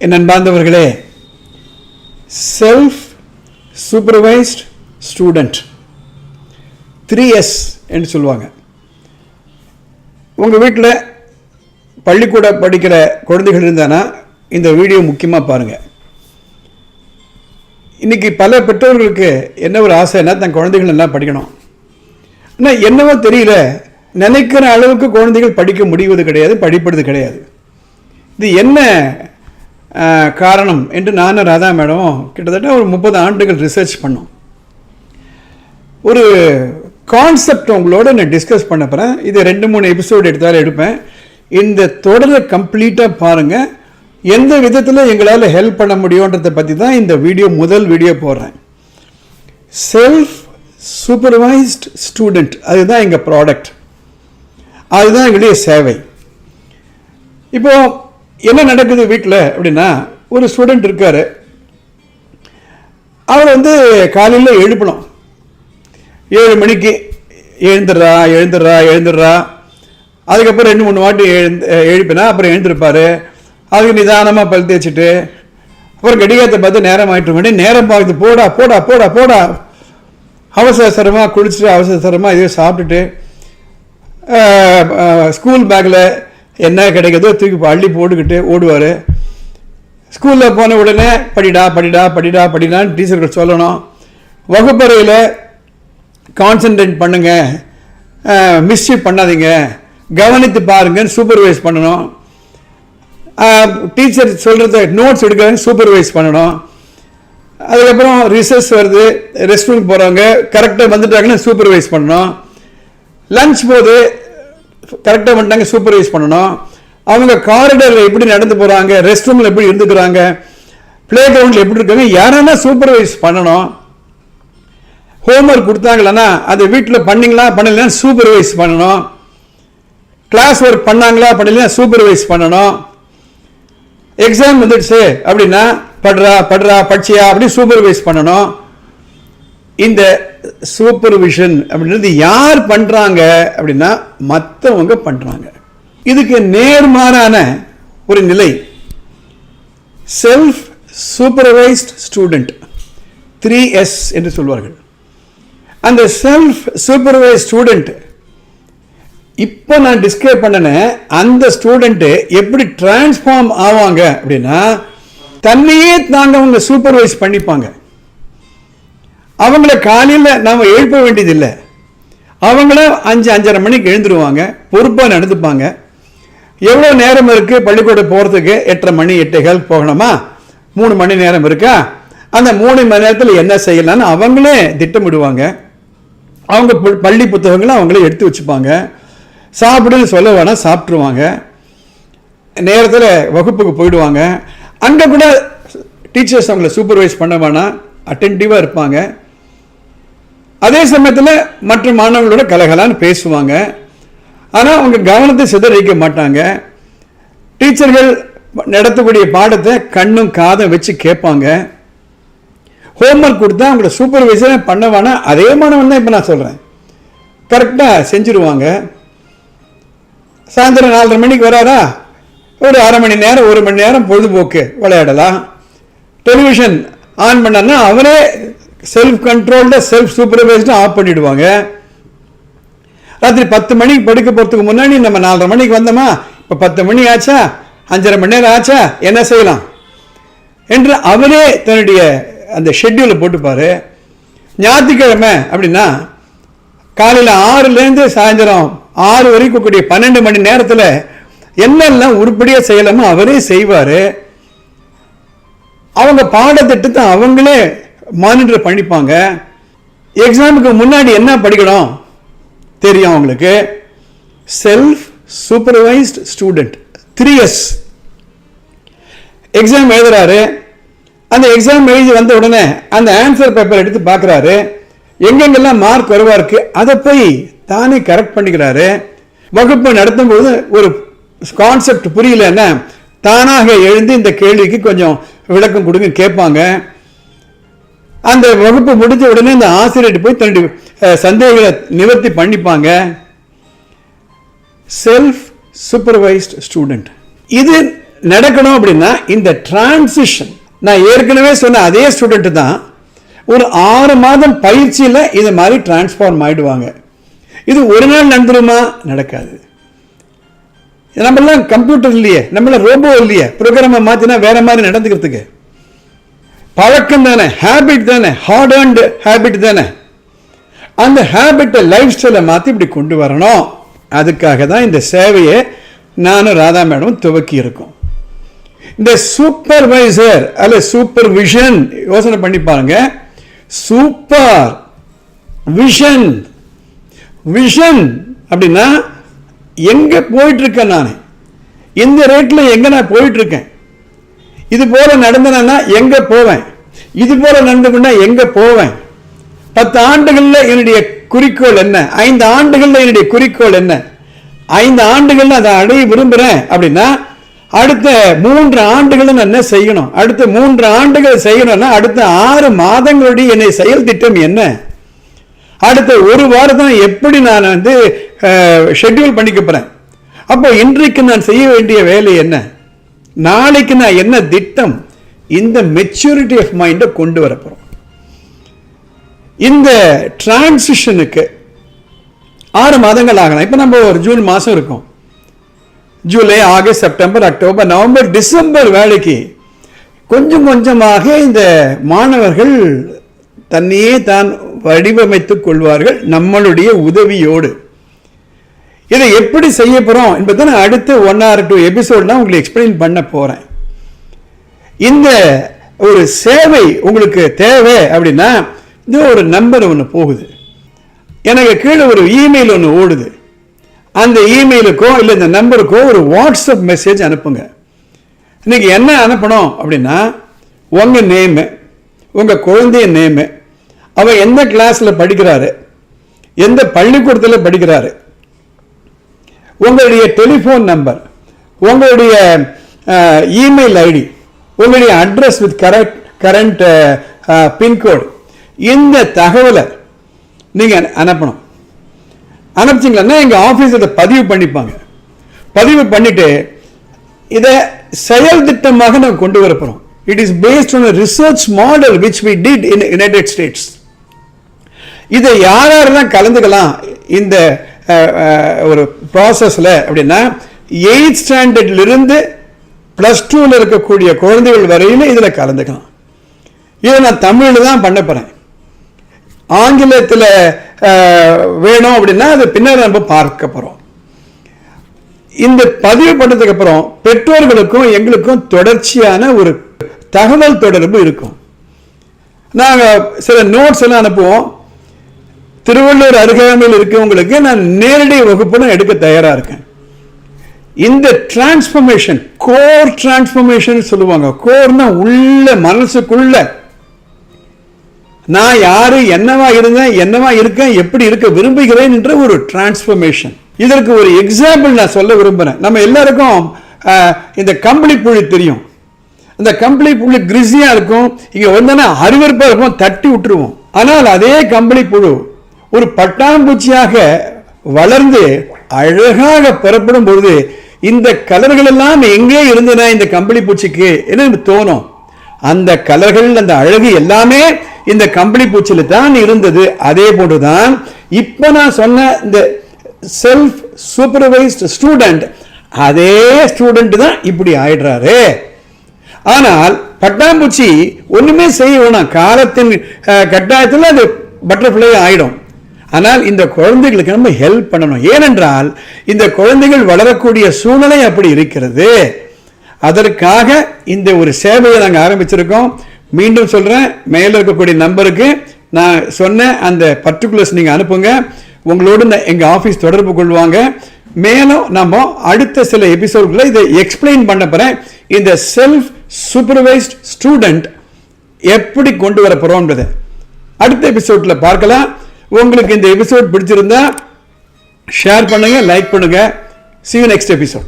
என் அன்பார்ந்தவர்களே, self supervised student 3S என்று சொல்லுவாங்க. உங்கள் வீட்டில் பள்ளிக்கூட படிக்கிற குழந்தைகள் இருந்தானா இந்த வீடியோ முக்கியமாக பாருங்கள். இன்றைக்கி பல பெற்றோர்களுக்கு என்ன ஒரு ஆசைன்னா தன் குழந்தைகள் எல்லாம் படிக்கணும். ஆனால் என்னவோ தெரியல, நினைக்கிற அளவுக்கு குழந்தைகள் படிக்க முடிவது கிடையாது, படிப்பது கிடையாது. இது என்ன காரணம் என்று நானும் ராதா மேடமும் கிட்டத்தட்ட ஒரு 30 ஆண்டுகள் ரிசர்ச் பண்ணோம். ஒரு கான்செப்ட் உங்களோட நான் டிஸ்கஸ் பண்ண போகிறேன். இது 2-3 எபிசோடு எடுத்தாலும் எடுப்பேன். இந்த தொடரை கம்ப்ளீட்டாக பாருங்கள். எந்த விதத்தில் எங்களால் ஹெல்ப் பண்ண முடியுன்றதை பற்றி தான் இந்த முதல் வீடியோ போடுறேன். செல்ஃப் சூப்பர்வைஸ்ட் ஸ்டூடெண்ட், அதுதான் எங்கள் ப்ராடக்ட், அதுதான் எங்களுடைய சேவை. இப்போது என்ன நடக்குது வீட்டில் அப்படின்னா, ஒரு ஸ்டூடெண்ட் இருக்கார். அவர் காலையில் எழுப்பணும். 7 மணிக்கு எழுந்துடுறா. அதுக்கப்புறம் 2-3 வாட்டி எழுப்பினா அப்புறம் எழுந்திருப்பார். அதுக்கு நிதானமாக பல் தேய்ச்சிட்டு அப்புறம் கடிகாரத்தை பார்த்து நேரம் ஆகிட்டு நேரம் பார்த்து போடா போடா போடா போடா அவசரமாக குளிச்சுட்டு அவசரமாக இதே சாப்பிட்டுட்டு ஸ்கூல் பேக்கில் என்ன கிடைக்கிறதோ தூக்கி அள்ளி போட்டுக்கிட்டு ஓடுவார். ஸ்கூலில் போன உடனே படிடான்னு டீச்சர்கள் சொல்லணும். வகுப்பறையில் கான்சன்ட்ரேட் பண்ணுங்க, மிஸ்டேக் பண்ணாதீங்க, கவனித்து பாருங்கன்னு சூப்பர்வைஸ் பண்ணணும். டீச்சர் சொல்கிறத நோட்ஸ் எடுக்கிறாங்க, சூப்பர்வைஸ் பண்ணணும். அதுக்கப்புறம் ரிசர்ச் வருது, ரெஸ்ட் ரூம் போகிறவங்க கரெக்டாக வந்துட்டாங்கன்னு சூப்பர்வைஸ் பண்ணணும். லஞ்ச் போது கரெக்டாக வந்துட்டாங்க, சூப்பர்வைஸ் பண்ணணும். அவங்க காரிடரில் எப்படி நடந்து போகிறாங்க, ரெஸ்ட் ரூமில் எப்படி இருந்துக்கிறாங்க, பிளே கிரவுண்டில் எப்படி இருக்காங்க, யாரானா சூப்பர்வைஸ் பண்ணணும். ஹோம்ஒர்க் கொடுத்தாங்களா அது வீட்டில் பண்ணலாம் சூப்பர்வைஸ் பண்ணணும். கிளாஸ் ஒர்க் பண்ணாங்களா பண்ணலாம் சூப்பர்வைஸ் பண்ணணும். எக்ஸாம் வந்துடுச்சு அப்படின்னா படிச்சியா அப்படி சூப்பர்வைஸ் பண்ணணும். இந்த சூப்பர்விஷன் அப்படின்றது யார் பண்ணுறாங்க அப்படின்னா மற்றவங்க பண்ணுறாங்க. இதுக்கு நேர்மாறான ஒரு நிலை செல்ஃப் சூப்பர்வைஸ்ட் ஸ்டூடெண்ட் 3S என்று சொல்வார்கள். அந்த செல்ஃப் சூப்பர்வைஸ்ட் ஸ்டூடெண்ட் இப்போ நான் டிஸ்கிரைப் பண்ணினேன். அந்த ஸ்டூடெண்ட்டு எப்படி டிரான்ஸ்ஃபார்ம் ஆவாங்க அப்படின்னா, தன்னையே தாங்க அவங்க சூப்பர்வைஸ் பண்ணிப்பாங்க. அவங்கள காலையில் நாம் எழுப்ப வேண்டியதில்லை. அவங்கள 5-5:30 மணிக்கு எழுந்துருவாங்க, பொறுப்பாக நடந்துப்பாங்க. எவ்வளோ நேரம் இருக்குது பள்ளிக்கூடம் போகிறதுக்கு? 8:30 மணி 8:15 போகணுமா? 3 மணி நேரம் இருக்கா? அந்த 3 மணி நேரத்தில் என்ன செய்யலான்னு அவங்களே திட்டமிடுவாங்க. அவங்க பள்ளி புத்தகங்களை அவங்களே எடுத்து வச்சுப்பாங்க. சாப்பிடுன்னு சொல்ல வேணாம், சாப்பிட்ருவாங்க. நேரத்தில் வகுப்புக்கு போயிடுவாங்க. அங்கே கூட டீச்சர்ஸ் அவங்கள சூப்பர்வைஸ் பண்ண வேணாம், அட்டென்டிவாக இருப்பாங்க. அதே சமயத்தில் மற்ற மாணவர்களோட கலகலான்னு பேசுவாங்க. ஆனால் அவங்க கவனத்தை சிதறிக்க மாட்டாங்க. டீச்சர்கள் நடத்தக்கூடிய பாடத்தை கண்ணும் காதும் வச்சு கேட்பாங்க. ஹோம்ஒர்க் கொடுத்தா அவங்கள சூப்பர்வைஸரே பண்ண வேணாம், அதே மாணவன் தான் இப்போ நான் சொல்கிறேன், கரெக்டாக செஞ்சுருவாங்க. சாயந்தரம் 4:30 மணிக்கு வராரா, ஒரு 1/2 மணி நேரம் 1 மணி நேரம் பொழுதுபோக்கு விளையாடலாம். டெலிவிஷன் ஆன் பண்ணா அவரே self controlled self supervised off பண்ணிவிடுவாங்க. ராத்திரி 10 மணிக்கு படுக்க போகிறதுக்கு முன்னாடி நம்ம 4:30 மணிக்கு வந்தோமா, இப்போ 10 மணி ஆச்சா, 5:30 மணி நேரம் ஆச்சா, என்ன செய்யலாம் என்று அவரே தன்னுடைய அந்த ஷெட்யூலை போட்டுப்பார். ஞாயிற்றுக்கிழமை அப்படின்னா காலையில் 6லேருந்து சாயந்தரம் 6 வரைக்கும் கூடிய 12 மணி நேரத்தில் என்னெல்லாம் உருப்படியாக செய்யலாமோ அவரே செய்வார். அவங்க பாடத்திட்டத்தை அவங்களே மானிட்டர் பண்ணிப்பாங்க. எக்ஸாமுக்கு முன்னாடி என்ன படிக்கணும் தெரியும் அவங்களுக்கு. Self supervised student 3S. Exam எழுதுறாரு. அந்த எக்ஸாம் எழுதி வந்த உடனே அந்த ஆன்சர் பேப்பர் எடுத்து பார்க்குறாரு. எங்கெங்கெல்லாம் மார்க் குறைவாக இருக்கு அதை போய் தானே கரெக்ட் பண்ணிக்கிறாரு. வகுப்பு நடத்தும் போது ஒரு கான்செப்ட் புரியலன்னா தானாக எழுந்து இந்த கேள்விக்கு கொஞ்சம் விளக்கம் கொடுங்க கேட்பாங்க. அந்த வகுப்பு முடிஞ்ச உடனே இந்த ஆசிரியர் போய் தன்னுடைய சந்தேகங்களை நிவர்த்தி பண்ணிப்பாங்க. Self supervised student. இது நடக்கணும் அப்படின்னா இந்த டிரான்சிஷன், நான் ஏற்கனவே சொன்ன அதே ஸ்டூடெண்ட் தான் ஒரு 6 மாதம் பயிற்சியில் இது மாதிரி டிரான்ஸ்ஃபார்ம் ஆகிடுவாங்க. இது ஒரு நாள் நடந்துருமா? நடக்காது. நம்மளாம் கம்ப்யூட்டர் இல்லையே, நம்மள ரோபோ இல்லையே, ப்ரோக்ராமை மாற்றினா வேற மாதிரி நடந்துக்கிறதுக்கு. பழக்கம் தானே, ஹேபிட் தானே, ஹார்ட் அண்ட் ஹேபிட் தானே. அந்த ஹேபிட்டை லைஃப் ஸ்டைலை மாற்றி இப்படி கொண்டு வரணும். அதுக்காக தான் இந்த சேவையை நானும் ராதா மேடம் துவக்கி இருக்கோம். இந்த சூப்பர்வைசர் அல்ல சூப்பர்விஷன் யோசனை பண்ணி பாருங்க. சூப்பர் விஷன், விஷன் அப்படின்னா எங்க போயிட்டு இருக்கேன், நான் இந்த ரேட்ல எங்க நான் போயிட்டு இருக்கேன், இது போல நடந்தனா எங்க போவேன், இது போல நடந்துனா எங்க போவேன், 10 ஆண்டுகள்ல என்னுடைய குறிக்கோள் என்ன, 5 ஆண்டுகள்ல என்னுடைய குறிக்கோள் என்ன, 5 ஆண்டுகள்ல அதை அடைய விரும்புறேன் அப்படின்னா அடுத்த 3 ஆண்டுகள் நான் என்ன செய்யணும், அடுத்த 3 ஆண்டுகள் செய்யணும்னா அடுத்த 6 மாதங்களுடைய என்னை செயல் திட்டம் என்ன, அடுத்த 1 வாரத்தை எப்படி நான் ஷெட்யூல் பண்ணிக்க போறேன், அப்போ இன்றைக்கு நான் செய்ய வேண்டிய வேலை என்ன, நாளைக்கு நான் என்ன திட்டம், இந்த மெச்சூரிட்டி ஆஃப் மைண்டை கொண்டு வர போறோம். இந்த டிரான்சிஷனுக்கு 6 மாதங்கள் ஆகலாம். இப்போ நம்ம ஒரு ஜூன் மாதம் இருக்கோம். July, August, September, October, November, December வேலைக்கு கொஞ்சம் கொஞ்சமாக இந்த மாணவர்கள் தன்னையே தான் வடிவமைத்துக் கொள்வார்கள் நம்மளுடைய உதவியோடு. இதை எப்படி செய்ய போறோம் என்பதை நான் அடுத்த 1 or 2 எபிசோட்லாம் உங்களுக்கு எக்ஸ்பிளைன் பண்ண போறேன். இந்த ஒரு சேவை உங்களுக்கு தேவை அப்படின்னா இது ஒரு நம்பர் ஒன்று போகுது, எனக்கு கீழே ஒரு இமெயில் ஒன்று ஓடுது, அந்த இமெயிலுக்கோ இல்லை இந்த நம்பருக்கோ ஒரு வாட்ஸ்அப் மெசேஜ் அனுப்புங்க. இன்னைக்கு என்ன அனுப்பணும் அப்படின்னா உங்க நேமு, உங்க குழந்தைய நேமு, அவன் எந்த கிளாஸ்ல படிக்கிறாரு, எந்த பள்ளிக்கூடத்தில் படிக்கிறாரு, உங்களுடைய டெலிஃபோன் நம்பர், உங்களுடைய இமெயில் ஐடி, உங்களுடைய அட்ரஸ் வித் கரண்ட் பின்கோடு, இந்த தகவலை நீங்க அனுப்பணும். அனுப்பிச்சிங்களா எங்க ஆபீஸ் இதை பதிவு பண்ணிப்பாங்க. பதிவு பண்ணிட்டு இதை செயல் திட்டமாக நம்ம கொண்டு வரப்போறோம். It is based on research model which we did in United States. இதை யாரெல்லாம் கலந்துக்கலாம் இந்த ஒரு ப்ராசஸ்ல அப்படின்னா 8th ஸ்டாண்டர்ட்ல இருந்து +2ல இருக்கக்கூடிய குழந்தைகள் வரையில இதுல கலந்துக்கலாம். இதை நான் தமிழ்ல தான் பண்ண போறேன். ஆங்கிலத்தில் வேணும் அப்படின்னா அது பின்னர் நம்ம பார்க்க போறோம். இந்த பதிவு பண்ணதுக்கு அப்புறம் பெற்றோர்களுக்கும் எங்களுக்கும் தொடர்ச்சியான ஒரு தகவல் தொடர்பு இருக்கும். நாங்கள் சில நோட்ஸ் எல்லாம் அனுப்புவோம். திருவள்ளூர் அருகாமையில் இருக்கவங்களுக்கு நான் நேரடி வகுப்புன்னு எடுக்க தயாரா இருக்கேன். இந்த டிரான்ஸ்ஃபர்மேஷன், கோர் டிரான்ஸ்ஃபர்மேஷன் சொல்லுவாங்க. கோர்னா உள்ள மனசுக்குள்ள நான் யாரு, என்னவா இருந்தேன், என்னவா இருக்கேன், எப்படி இருக்க விரும்புகிறேன் என்ற ஒரு டிரான்ஸ்ஃபர்மேஷன். இதற்கு ஒரு எக்ஸாம்பிள் நான் சொல்ல விரும்புறேன். நம்ம எல்லாருக்கும் இந்த கம்பளி புழு தெரியும். அந்த கம்பளி புழு கிரிஸியா இருக்கும், இங்க வந்தா அருவருப்பா இருக்கும், தட்டி விட்டுருவோம். ஆனால் அதே கம்பளி புழு ஒரு பட்டாம்பூச்சியாக வளர்ந்து அழகாக பெறப்படும் பொழுது இந்த கலர்கள் எல்லாம் எங்கே இருந்தன இந்த கம்பளி பூச்சிக்கு என்று தோணும். அந்த கலர்கள், அந்த அழகு எல்லாமே இந்த கம்பளி பூச்சியில தான் இருந்தது. அதே போன்றுதான் இப்ப நான் சொன்ன இந்த செல்ஃப் சூப்பர்வைஸ்ட் ஸ்டூடெண்ட், அதே ஸ்டூடெண்ட் தான் இப்படி ஆயிடுறாரு. ஆனால் பட்டாம்பூச்சி ஒண்ணுமே செய்ய வேணாம், காலத்தின் கட்டாயத்தில் அது பட்டர்ஃப்ளை ஆயிடும். ஆனால் இந்த குழந்தைகளுக்கு நம்ம ஹெல்ப் பண்ணணும். ஏனென்றால் இந்த குழந்தைகள் வளரக்கூடிய சூழ்நிலை அப்படி இருக்கிறது. அதற்காக இந்த ஒரு சேவையை நாங்கள் ஆரம்பிச்சிருக்கோம். மீண்டும் சொல்றேன், மேல இருக்கக்கூடிய நம்பருக்கு நான் சொன்ன அந்த பர்டிகுலர்ஸ் நீங்க அனுப்புங்க. உங்களோடு எங்க ஆபீஸ் தொடர்பு கொள்வாங்க. மேலும் நம்ம அடுத்த சில எபிசோட்களை இதை எக்ஸ்பிளைன் பண்ண போறேன். இந்த செல்ஃப் சூப்பர்வைஸ்ட் ஸ்டூடெண்ட் எப்படி கொண்டு வர போறோம்ன்றதை அடுத்த எபிசோட்ல பார்க்கலாம். உங்களுக்கு இந்த எபிசோட் பிடிச்சிருந்தா ஷேர் பண்ணுங்க, லைக் பண்ணுங்க. See you next episode.